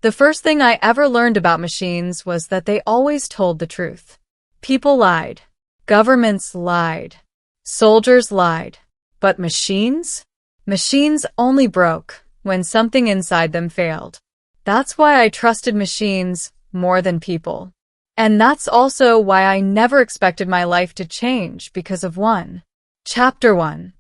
The first thing I ever learned about machines was that they always told the truth. People lied. Governments lied. Soldiers lied. But machines? Machines only broke when something inside them failed. That's why I trusted machines more than people. And that's also why I never expected my life to change because of one. Chapter 1.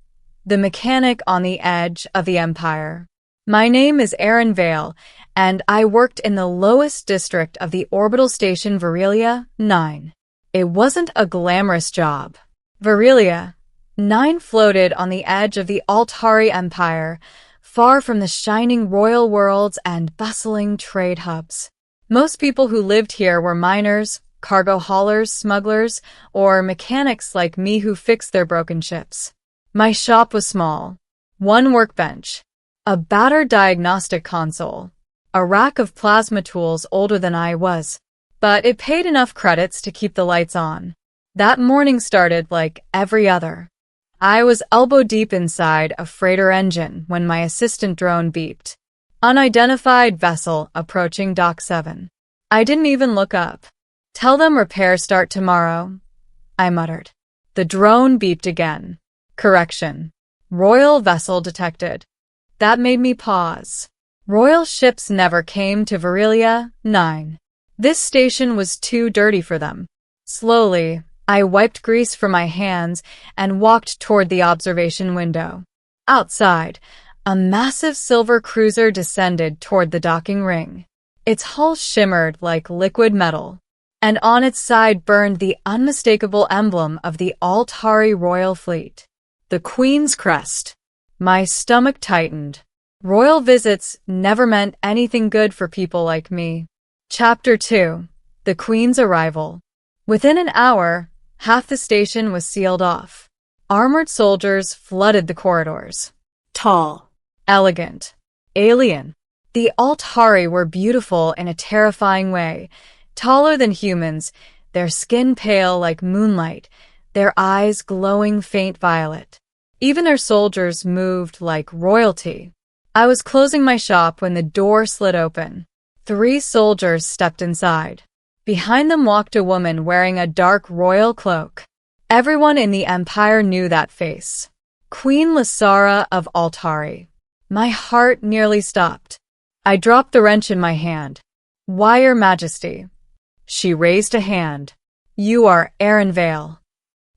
The Mechanic on the Edge of the Empire. My name is Aaron Vale, and I worked in the lowest district of the orbital station Virilia 9. It wasn't a glamorous job. Virilia 9 floated on the edge of the Altari Empire, far from the shining royal worlds and bustling trade hubs. Most people who lived here were miners, cargo haulers, smugglers, or mechanics like me who fixed their broken ships. My shop was small. One workbench, a battered diagnostic console, a rack of plasma tools older than I was, but it paid enough credits to keep the lights on. That morning started like every other. I was elbow deep inside a freighter engine when my assistant drone beeped. Unidentified vessel approaching Dock 7. I didn't even look up. Tell them repairs start tomorrow, I muttered. The drone beeped again. Correction. Royal vessel detected. That made me pause. Royal ships never came to Virilia 9. This station was too dirty for them. Slowly, I wiped grease from my hands and walked toward the observation window. Outside, a massive silver cruiser descended toward the docking ring. Its hull shimmered like liquid metal, and on its side burned the unmistakable emblem of the Altari Royal Fleet. The Queen's crest. My stomach tightened. Royal visits never meant anything good for people like me. Chapter 2. The Queen's Arrival. Within an hour, half the station was sealed off. Armored soldiers flooded the corridors. Tall. Elegant. Alien. The Altari were beautiful in a terrifying way. Taller than humans, their skin pale like moonlight, their eyes glowing faint violet. Even their soldiers moved like royalty. I was closing my shop when the door slid open. 3 soldiers stepped inside. Behind them walked a woman wearing a dark royal cloak. Everyone in the Empire knew that face. Queen Lysara of Altari. My heart nearly stopped. I dropped the wrench in my hand. Why, Your Majesty? She raised a hand. You are Aaron Vale.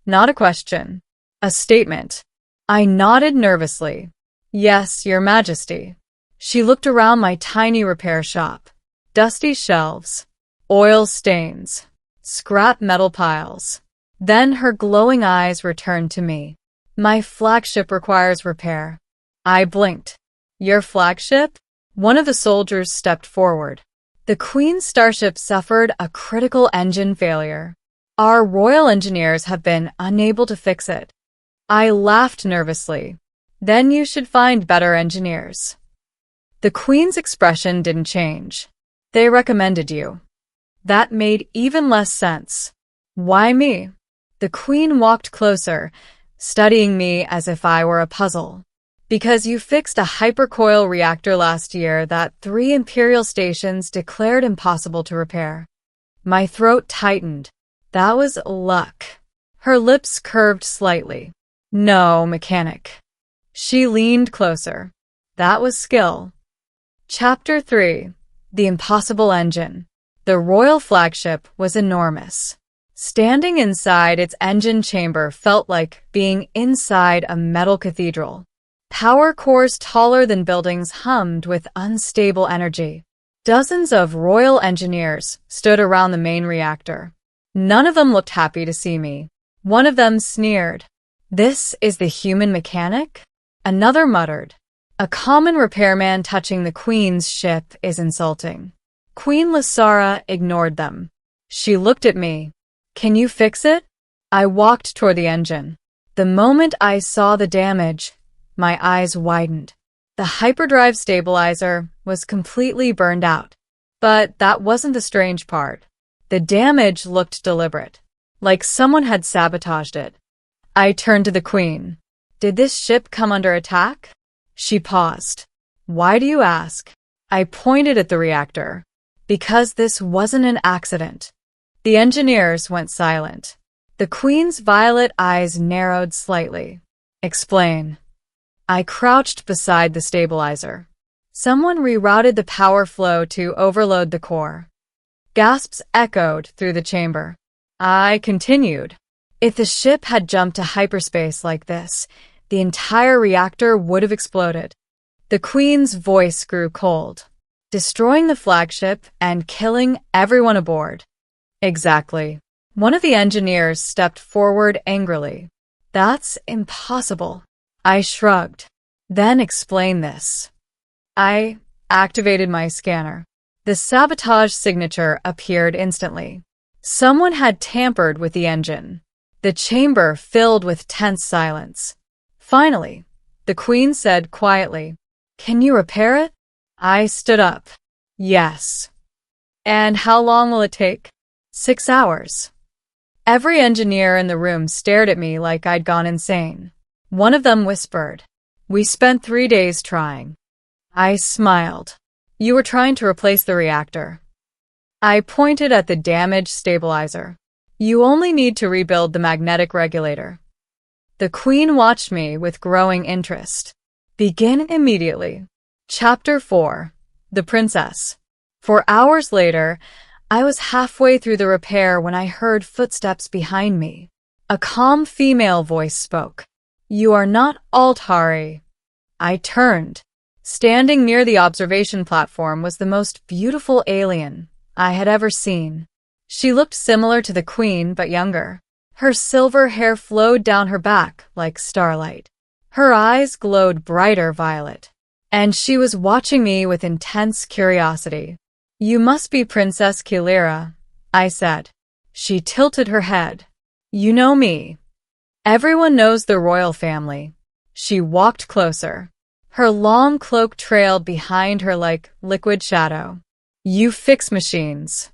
Not a question. A statement. I nodded nervously. Yes, Your Majesty. She looked around my tiny repair shop. Dusty shelves. Oil stains. Scrap metal piles. Then her glowing eyes returned to me. My flagship requires repair. I blinked. Your flagship? One of the soldiers stepped forward. The Queen's starship suffered a critical engine failure. Our royal engineers have been unable to fix it. I laughed nervously. Then you should find better engineers. The Queen's expression didn't change. They recommended you. That made even less sense. Why me? The Queen walked closer, studying me as if I were a puzzle. Because you fixed a hypercoil reactor last year that 3 Imperial stations declared impossible to repair. My throat tightened. That was luck. Her lips curved slightly. No, mechanic. She leaned closer. That was skill. Chapter 3. The Impossible Engine. The royal flagship was enormous. Standing inside its engine chamber felt like being inside a metal cathedral. Power cores taller than buildings hummed with unstable energy. Dozens of royal engineers stood around the main reactor. None of them looked happy to see me. One of them sneered. This is the human mechanic? Another muttered. A common repairman touching the Queen's ship is insulting. Queen Lysara ignored them. She looked at me. Can you fix it? I walked toward the engine. The moment I saw the damage, my eyes widened. The hyperdrive stabilizer was completely burned out. But that wasn't the strange part. The damage looked deliberate, like someone had sabotaged it. I turned to the Queen. Did this ship come under attack? She paused. Why do you ask? I pointed at the reactor. Because this wasn't an accident. The engineers went silent. The Queen's violet eyes narrowed slightly. Explain. I crouched beside the stabilizer. Someone rerouted the power flow to overload the core. Gasps echoed through the chamber. I continued. If the ship had jumped to hyperspace like this, the entire reactor would have exploded. The Queen's voice grew cold. Destroying the flagship and killing everyone aboard. Exactly. One of the engineers stepped forward angrily. That's impossible. I shrugged. Then explain this. I activated my scanner. The sabotage signature appeared instantly. Someone had tampered with the engine. The chamber filled with tense silence. Finally, the Queen said quietly, "Can you repair it?" I stood up. Yes. And how long will it take? 6 hours. Every engineer in the room stared at me like I'd gone insane. One of them whispered, "We spent 3 days trying." I smiled. You were trying to replace the reactor. I pointed at the damaged stabilizer. You only need to rebuild the magnetic regulator. The Queen watched me with growing interest. Begin immediately. Chapter 4. The Princess. 4 hours later, I was halfway through the repair when I heard footsteps behind me. A calm female voice spoke. You are not Altari. I turned. Standing near the observation platform was the most beautiful alien I had ever seen. She looked similar to the Queen, but younger. Her silver hair flowed down her back like starlight. Her eyes glowed brighter violet. And she was watching me with intense curiosity. You must be Princess Kilira, I said. She tilted her head. You know me. Everyone knows the royal family. She walked closer. Her long cloak trailed behind her like liquid shadow. You fix machines.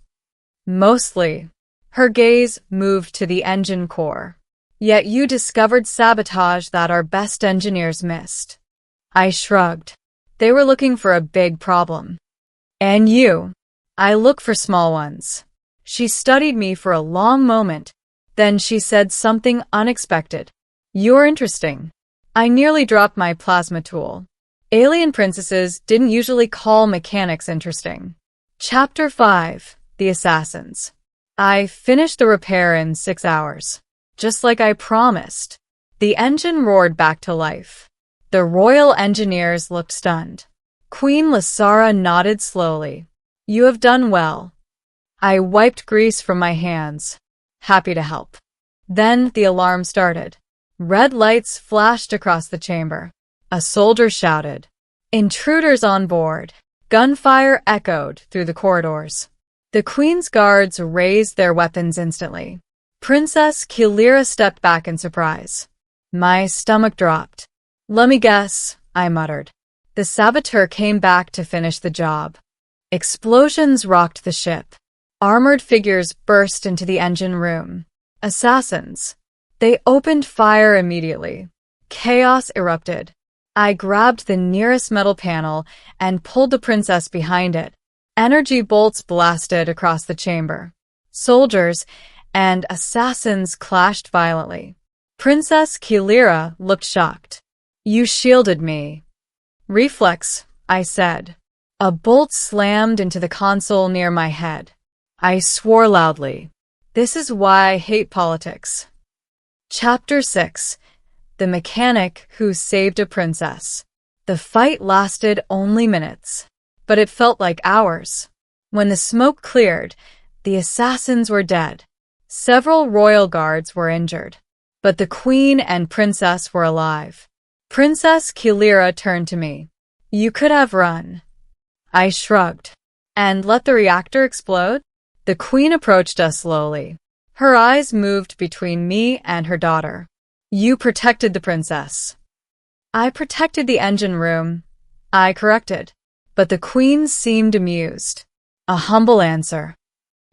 Mostly. Her gaze moved to the engine core. Yet you discovered sabotage that our best engineers missed. I shrugged. They were looking for a big problem. And you? I look for small ones. She studied me for a long moment. Then she said something unexpected. You're interesting. I nearly dropped my plasma tool. Alien princesses didn't usually call mechanics interesting. Chapter 5. The Assassins. I finished the repair in 6 hours. Just like I promised. The engine roared back to life. The royal engineers looked stunned. Queen Lasara nodded slowly. You have done well. I wiped grease from my hands. Happy to help. Then the alarm started. Red lights flashed across the chamber. A soldier shouted, "Intruders on board." Gunfire echoed through the corridors. The Queen's guards raised their weapons instantly. Princess Kilira stepped back in surprise. My stomach dropped. Let me guess, I muttered. The saboteur came back to finish the job. Explosions rocked the ship. Armored figures burst into the engine room. Assassins. They opened fire immediately. Chaos erupted. I grabbed the nearest metal panel and pulled the princess behind it. Energy bolts blasted across the chamber. Soldiers and assassins clashed violently. Princess Kilira looked shocked. You shielded me. Reflex, I said. A bolt slammed into the console near my head. I swore loudly. This is why I hate politics. Chapter 6. The Mechanic Who Saved a Princess. The fight lasted only minutes, but it felt like hours. When the smoke cleared, the assassins were dead. Several royal guards were injured, but the Queen and Princess were alive. Princess Kilira turned to me. You could have run. I shrugged. And let the reactor explode? The Queen approached us slowly. Her eyes moved between me and her daughter. You protected the princess. I protected the engine room. I corrected. But the Queen seemed amused. A humble answer.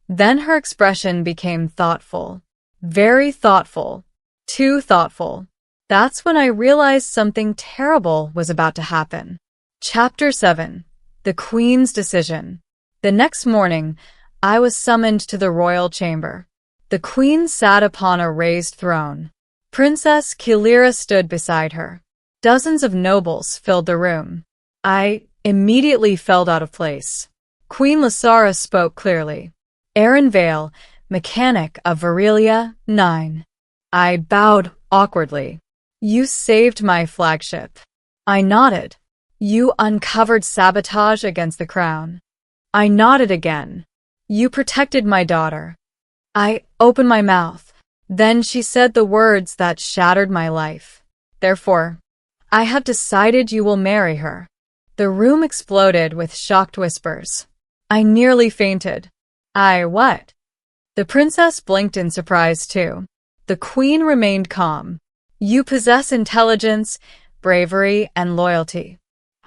Then her expression became thoughtful. Very thoughtful. Too thoughtful. That's when I realized something terrible was about to happen. Chapter 7. The Queen's decision. The next morning, I was summoned to the royal chamber. The Queen sat upon a raised throne. Princess Kilira stood beside her. Dozens of nobles filled the room. I immediately felt out of place. Queen Lasara spoke clearly. Aaron Vale, mechanic of Virelia 9. I bowed awkwardly. You saved my flagship. I nodded. You uncovered sabotage against the crown. I nodded again. You protected my daughter. I opened my mouth. Then she said the words that shattered my life. Therefore, I have decided you will marry her. The room exploded with shocked whispers. I nearly fainted. What? The princess blinked in surprise too. The queen remained calm. You possess intelligence, bravery, and loyalty.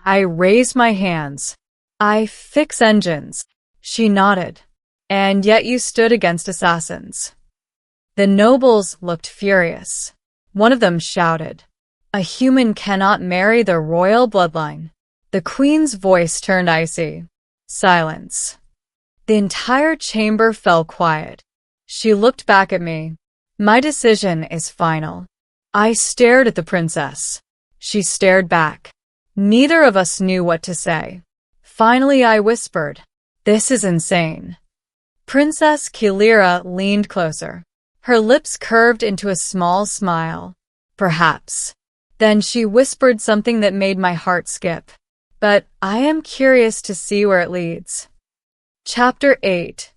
I raised my hands. I fix engines. She nodded. And yet you stood against assassins. The nobles looked furious. One of them shouted, "A human cannot marry the royal bloodline." The queen's voice turned icy. Silence. The entire chamber fell quiet. She looked back at me. My decision is final. I stared at the princess. She stared back. Neither of us knew what to say. Finally, I whispered, "This is insane." Princess Kilira leaned closer. Her lips curved into a small smile. Perhaps. Then she whispered something that made my heart skip. But I am curious to see where it leads. Chapter 8.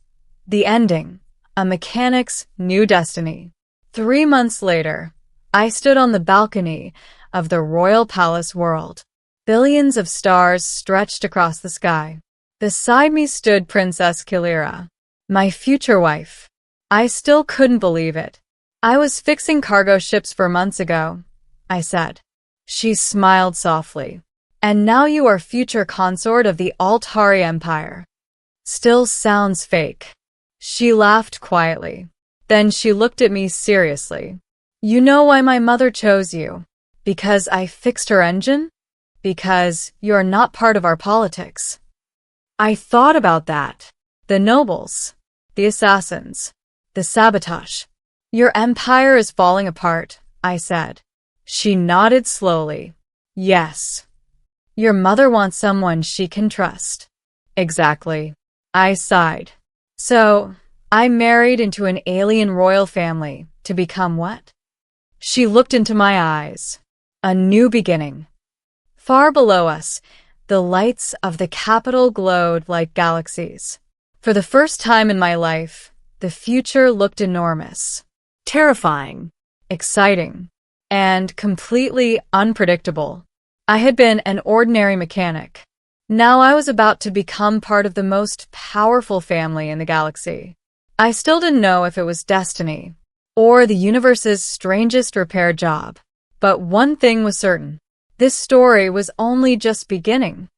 The Ending. A Mechanic's New Destiny. 3 months later, I stood on the balcony of the Royal Palace world. Billions of stars stretched across the sky. Beside me stood Princess Kilira, my future wife. I still couldn't believe it. "I was fixing cargo ships for months ago," I said. She smiled softly. "And now you are future consort of the Altari Empire." Still sounds fake. She laughed quietly. Then she looked at me seriously. "You know why my mother chose you? Because I fixed her engine? Because you're not part of our politics." I thought about that. The nobles. The assassins. The sabotage. "Your empire is falling apart," I said. She nodded slowly. "Yes. Your mother wants someone she can trust." "Exactly." I sighed. "So, I married into an alien royal family to become what?" She looked into my eyes. A new beginning. Far below us, the lights of the capital glowed like galaxies. For the first time in my life, the future looked enormous, terrifying, exciting, and completely unpredictable. I had been an ordinary mechanic. Now I was about to become part of the most powerful family in the galaxy. I still didn't know if it was destiny or the universe's strangest repair job. But one thing was certain. This story was only just beginning.